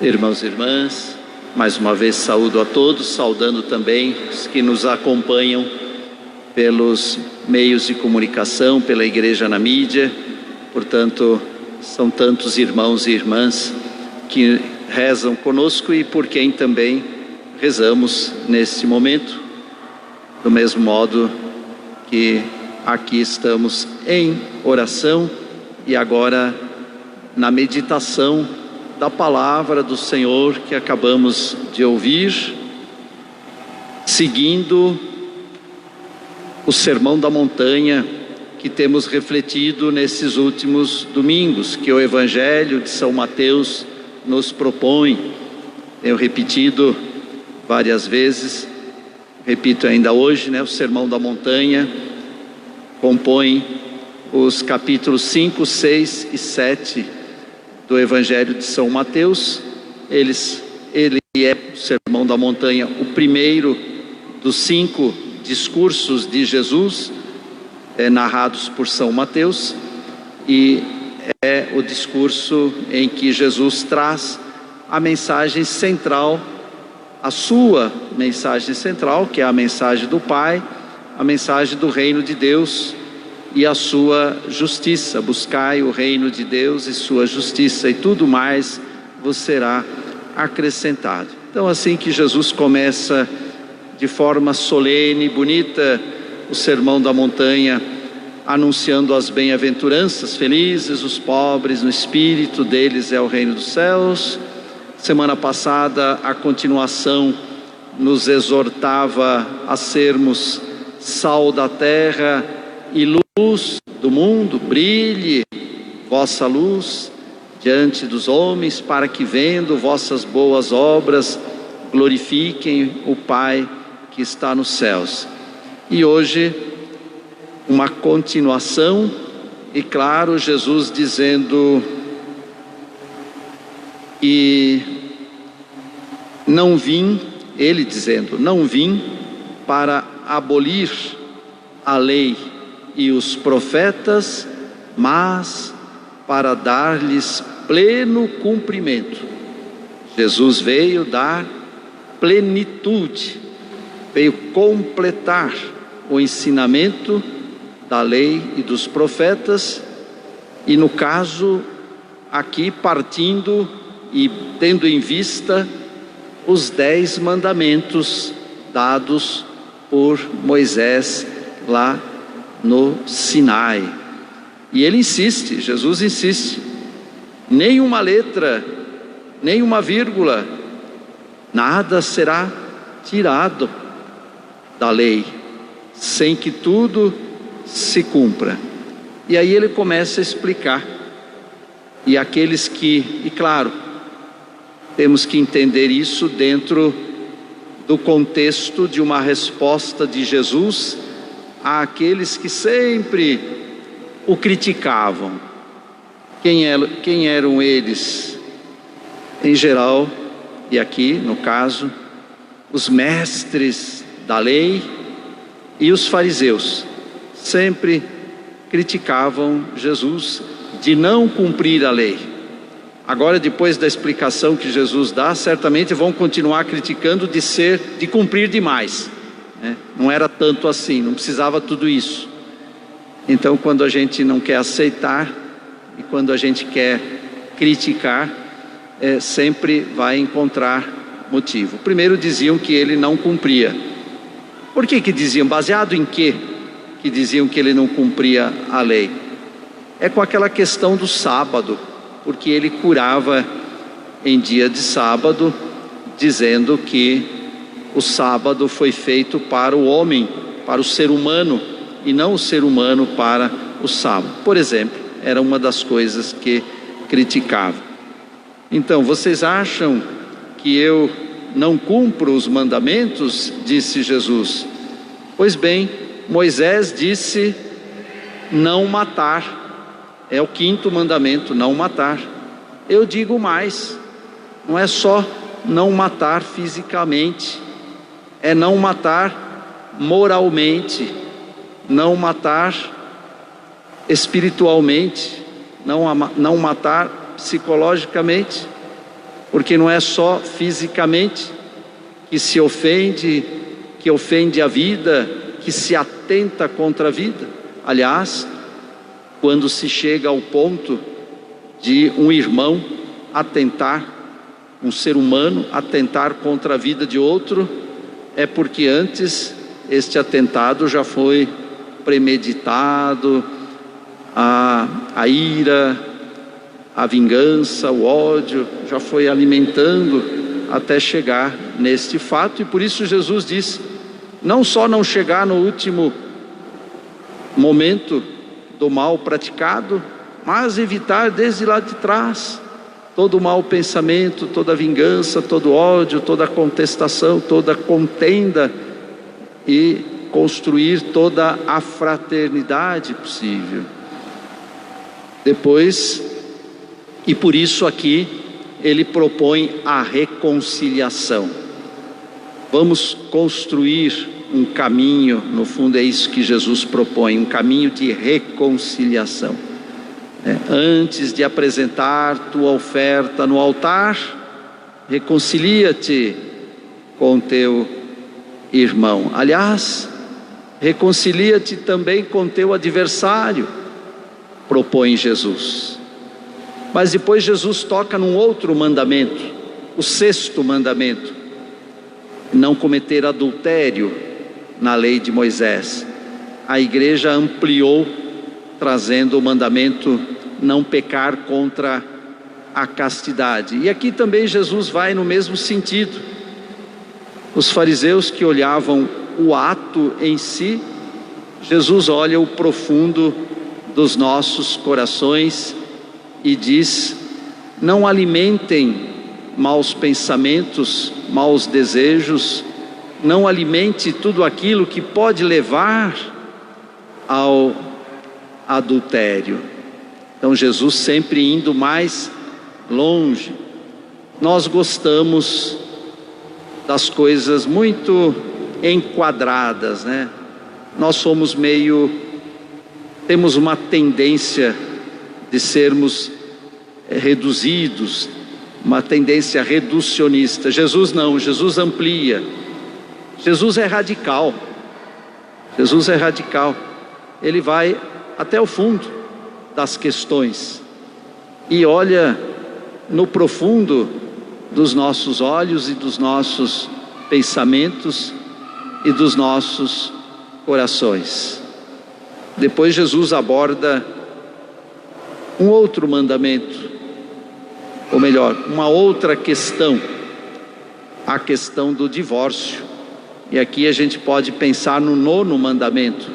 Irmãos e irmãs, mais uma vez saúdo a todos, saudando também os que nos acompanham pelos meios de comunicação, pela igreja na mídia. Portanto, são tantos irmãos e irmãs que rezam conosco e por quem também rezamos neste momento, do mesmo modo que aqui estamos em oração e agora na meditação da palavra do Senhor que acabamos de ouvir, seguindo o Sermão da Montanha que temos refletido nesses últimos domingos, que o Evangelho de São Mateus nos propõe. Tenho repetido várias vezes, repito ainda hoje, o Sermão da Montanha compõe os capítulos 5, 6 e 7 do Evangelho de São Mateus. Ele é o Sermão da Montanha, o primeiro dos 5 discursos de Jesus, narrados por São Mateus, e é o discurso em que Jesus traz a mensagem central, a sua mensagem central, que é a mensagem do Pai, a mensagem do reino de Deus e a sua justiça. Buscai o reino de Deus e sua justiça, e tudo mais vos será acrescentado. Então, assim que Jesus começa de forma solene, bonita, o Sermão da Montanha, anunciando as bem-aventuranças: felizes os pobres no espírito, deles é o reino dos céus. Semana passada, a continuação nos exortava a sermos sal da terra e luz do mundo. Brilhe vossa luz diante dos homens, para que, vendo vossas boas obras, glorifiquem o Pai que está nos céus. E hoje, uma continuação, e claro, Jesus dizendo: e não vim, ele dizendo, não vim para abolir a lei e os profetas, mas para dar-lhes pleno cumprimento. Jesus veio dar plenitude, veio completar o ensinamento da lei e dos profetas, e no caso aqui partindo e tendo em vista os 10 mandamentos dados por Moisés lá no Sinai. E ele insiste, Jesus insiste: nenhuma letra, nenhuma vírgula, nada será tirado da lei, sem que tudo se cumpra. E aí ele começa a explicar, e aqueles que, e claro, temos que entender isso dentro do contexto de uma resposta de Jesus àqueles que sempre o criticavam. Quem eram eles? Em geral, e aqui no caso, os mestres da lei e os fariseus sempre criticavam Jesus de não cumprir a lei. Agora, depois da explicação que Jesus dá, certamente vão continuar criticando de cumprir demais, Não era tanto assim, não precisava tudo isso. Então, quando a gente não quer aceitar e quando a gente quer criticar, sempre vai encontrar motivo. Primeiro, diziam que ele não cumpria. Por que diziam? Baseado em quê que diziam que ele não cumpria a lei? É com aquela questão do sábado, porque ele curava em dia de sábado, dizendo que o sábado foi feito para o homem, para o ser humano, e não o ser humano para o sábado. Por exemplo, era uma das coisas que criticava. Então, vocês acham que eu não cumpro os mandamentos? Disse Jesus. Pois bem, Moisés disse não matar. É o 5º mandamento, não matar. Eu digo mais, não é só não matar fisicamente, é não matar moralmente, não matar espiritualmente, não matar psicologicamente. porque não é só fisicamente que se ofende, que ofende a vida, que se atenta contra a vida. Aliás, quando se chega ao ponto de um irmão atentar, um ser humano atentar contra a vida de outro, é porque antes este atentado já foi premeditado, a ira, a vingança, o ódio já foi alimentando até chegar neste fato. E por isso Jesus diz, não só não chegar no último momento do mal praticado, mas evitar desde lá de trás todo o mau pensamento, toda a vingança, todo o ódio, toda a contestação, toda a contenda, e construir toda a fraternidade possível. Depois, e por isso aqui ele propõe a reconciliação. Vamos construir um caminho, no fundo é isso que Jesus propõe, um caminho de reconciliação. Antes de apresentar tua oferta no altar, reconcilia-te com teu irmão. Aliás, reconcilia-te também com teu adversário, propõe Jesus. Mas depois Jesus toca num outro mandamento, o 6º mandamento: não cometer adultério na lei de Moisés. A igreja ampliou, trazendo o mandamento não pecar contra a castidade. E aqui também Jesus vai no mesmo sentido. Os fariseus que olhavam o ato em si, Jesus olha o profundo dos nossos corações e diz: não alimentem maus pensamentos, maus desejos, não alimente tudo aquilo que pode levar ao adultério. Então Jesus sempre indo mais longe. Nós gostamos das coisas muito enquadradas, né? Nós somos temos uma tendência de sermos reduzidos, uma tendência reducionista. Jesus não, Jesus amplia. Jesus é radical. Jesus é radical. Ele vai até o fundo das questões e olha no profundo dos nossos olhos e dos nossos pensamentos e dos nossos corações. Depois Jesus aborda um outro mandamento, ou melhor, uma outra questão, a questão do divórcio. E aqui a gente pode pensar no 9º mandamento: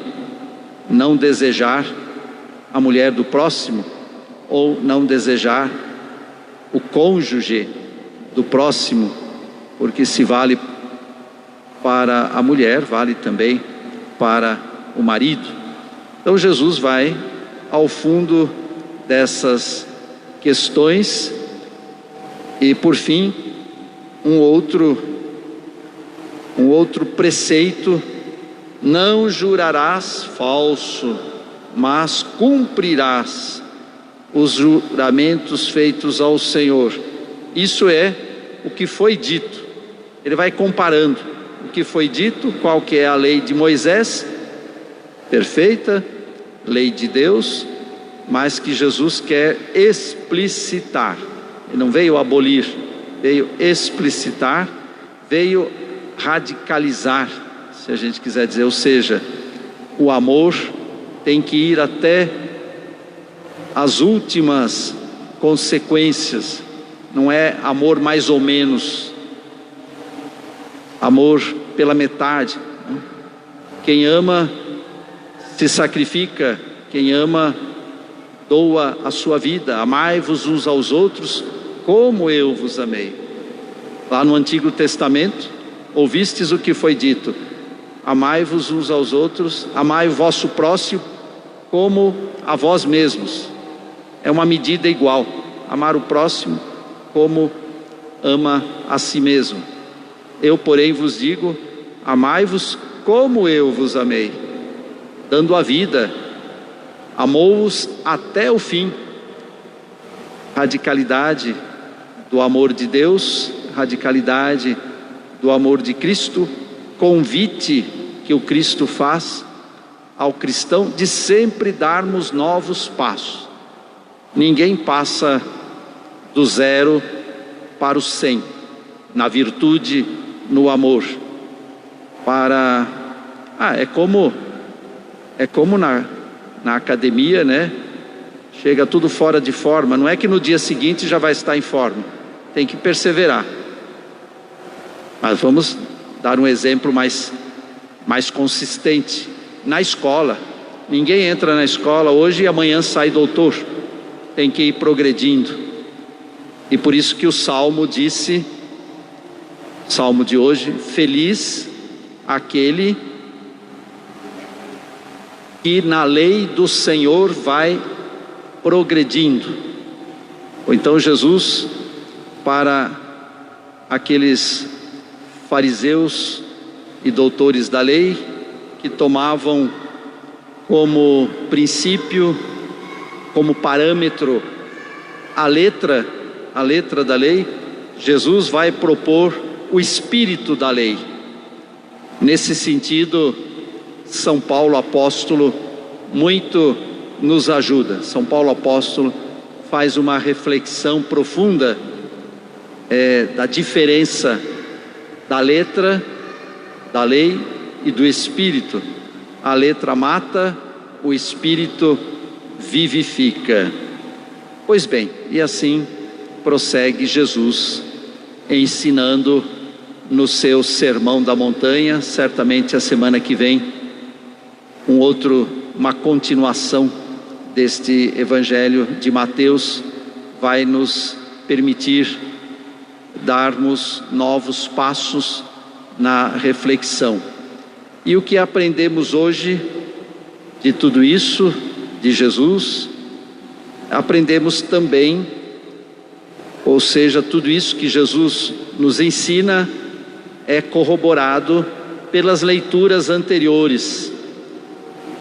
não desejar a mulher do próximo, ou não desejar o cônjuge do próximo, porque se vale para a mulher, vale também para o marido. Então Jesus vai ao fundo dessas questões. E por fim, um outro preceito: não jurarás falso, mas cumprirás os juramentos feitos ao Senhor. Isso é o que foi dito. Ele vai comparando o que foi dito, qual que é a lei de Moisés, perfeita, lei de Deus, mas que Jesus quer explicitar. Ele não veio abolir, veio explicitar, veio radicalizar, se a gente quiser dizer. Ou seja, o amor tem que ir até as últimas consequências. Não é amor mais ou menos, amor pela metade. Quem ama se sacrifica, quem ama doa a sua vida. Amai-vos uns aos outros como eu vos amei. Lá no Antigo Testamento, ouvistes o que foi dito: amai-vos uns aos outros, amai o vosso próximo como a vós mesmos. É uma medida igual, amar o próximo como ama a si mesmo. Eu, porém, vos digo: amai-vos como eu vos amei, dando a vida, amou-os até o fim. Radicalidade do amor de Deus, radicalidade do amor de Cristo, convite que o Cristo faz ao cristão de sempre darmos novos passos. Ninguém passa do 0 para o 100, na virtude, no amor. É como na academia, né? Chega tudo fora de forma, não é que no dia seguinte já vai estar em forma, tem que perseverar. Mas vamos dar um exemplo mais consistente. Na escola, ninguém entra na escola hoje e amanhã sai doutor, tem que ir progredindo. E por isso que o Salmo disse, Salmo de hoje: feliz aquele que na lei do Senhor vai progredindo. Ou então Jesus, para aqueles fariseus e doutores da lei, que tomavam como princípio, como parâmetro a letra da lei, Jesus vai propor o espírito da lei. Nesse sentido, São Paulo apóstolo muito nos ajuda. São Paulo apóstolo faz uma reflexão profunda da diferença da letra da lei e do espírito. A letra mata, o espírito vivifica. Pois bem, e assim prossegue Jesus ensinando no seu Sermão da Montanha. Certamente a semana que vem uma continuação deste Evangelho de Mateus vai nos permitir darmos novos passos na reflexão. E o que aprendemos hoje de tudo isso, de Jesus, aprendemos também, ou seja, tudo isso que Jesus nos ensina é corroborado pelas leituras anteriores,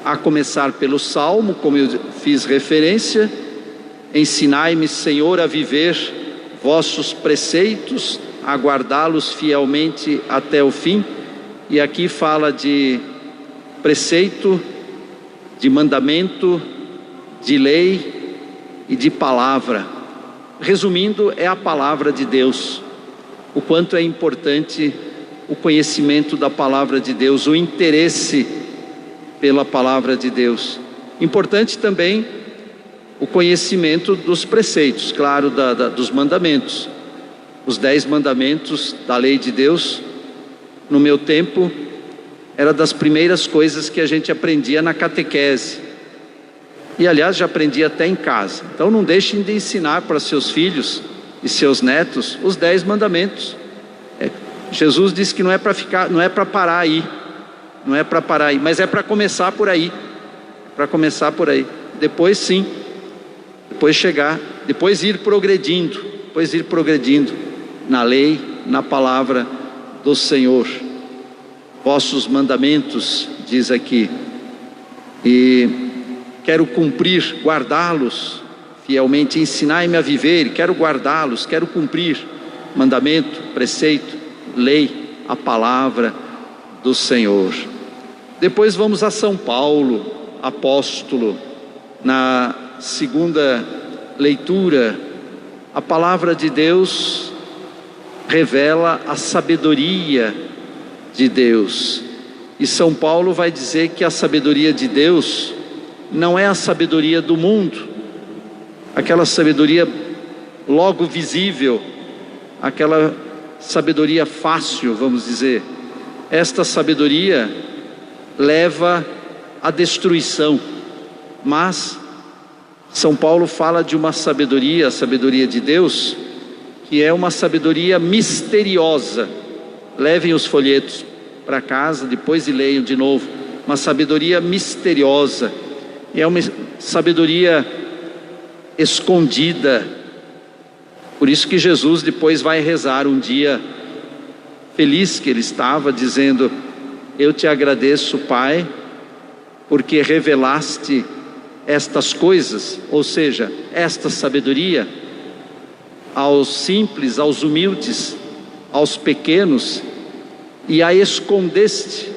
a começar pelo Salmo, como eu fiz referência: ensinai-me, Senhor, a viver vossos preceitos, a guardá-los fielmente até o fim. E aqui fala de preceito, de mandamento, de lei e de palavra. Resumindo, é a palavra de Deus. O quanto é importante o conhecimento da palavra de Deus, o interesse pela palavra de Deus. Importante também o conhecimento dos preceitos, claro, dos mandamentos. Os 10 mandamentos da lei de Deus, no meu tempo, era das primeiras coisas que a gente aprendia na catequese. E aliás, já aprendi até em casa. Então não deixem de ensinar para seus filhos e seus netos os 10 mandamentos. Jesus disse que não é para parar aí. Não é para parar aí, mas é para começar por aí. Para começar por aí. Depois sim, depois ir progredindo na lei, na palavra do Senhor. Vossos mandamentos, diz aqui, e quero cumprir, guardá-los fielmente. Ensinai-me a viver, quero guardá-los, quero cumprir mandamento, preceito, lei, a palavra do Senhor. Depois vamos a São Paulo, apóstolo. Na segunda leitura, a palavra de Deus revela a sabedoria de Deus. E São Paulo vai dizer que a sabedoria de Deus não é a sabedoria do mundo, aquela sabedoria logo visível, aquela sabedoria fácil, vamos dizer. Esta sabedoria leva à destruição, mas São Paulo fala de uma sabedoria, a sabedoria de Deus, que é uma sabedoria misteriosa. Levem os folhetos para casa depois e leiam de novo. Uma sabedoria misteriosa, é uma sabedoria escondida. Por isso que Jesus depois vai rezar um dia, feliz que ele estava, dizendo: eu te agradeço, Pai, porque revelaste estas coisas, ou seja, esta sabedoria, aos simples, aos humildes, aos pequenos, e a escondeste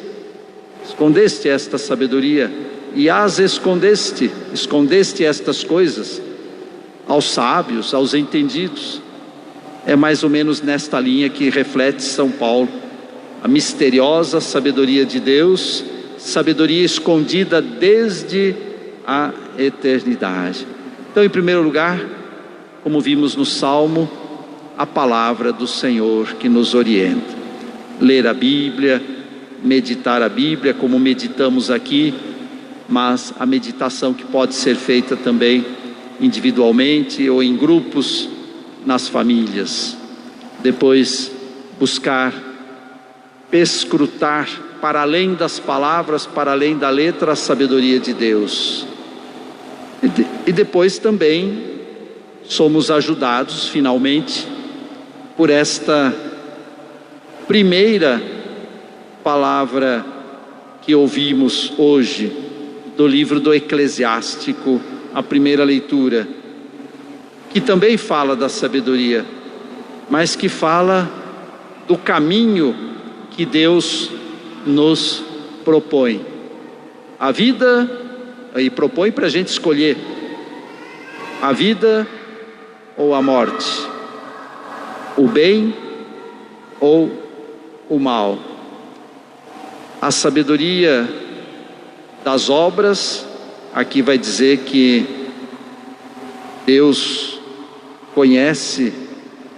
esta sabedoria, e as escondeste estas coisas aos sábios, aos entendidos. É mais ou menos nesta linha que reflete São Paulo, a misteriosa sabedoria de Deus, sabedoria escondida desde a eternidade. Então, em primeiro lugar, como vimos no Salmo, a palavra do Senhor que nos orienta. Ler a Bíblia, meditar a Bíblia, como meditamos aqui, mas a meditação que pode ser feita também individualmente ou em grupos, nas famílias. Depois, buscar perscrutar para além das palavras, para além da letra, a sabedoria de Deus. E depois também somos ajudados, finalmente, por esta primeira palavra que ouvimos hoje, do livro do Eclesiástico, a primeira leitura, que também fala da sabedoria, mas que fala do caminho que Deus nos propõe. A vida, e propõe para a gente escolher, a vida ou a morte, o bem ou o mal. A sabedoria das obras, aqui vai dizer que Deus conhece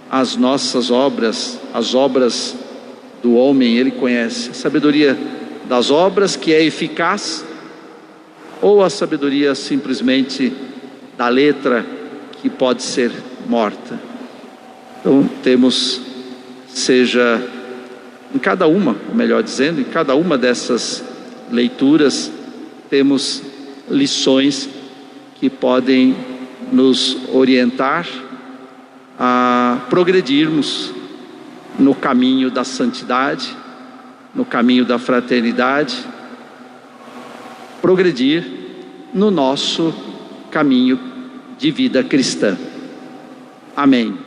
as nossas obras, as obras do homem, Ele conhece. A sabedoria das obras, que é eficaz, ou a sabedoria simplesmente da letra, que pode ser morta. Então temos, seja em cada uma, ou melhor dizendo, em cada uma dessas leituras, temos lições que podem nos orientar a progredirmos no caminho da santidade, no caminho da fraternidade, progredir no nosso caminho de vida cristã. Amém.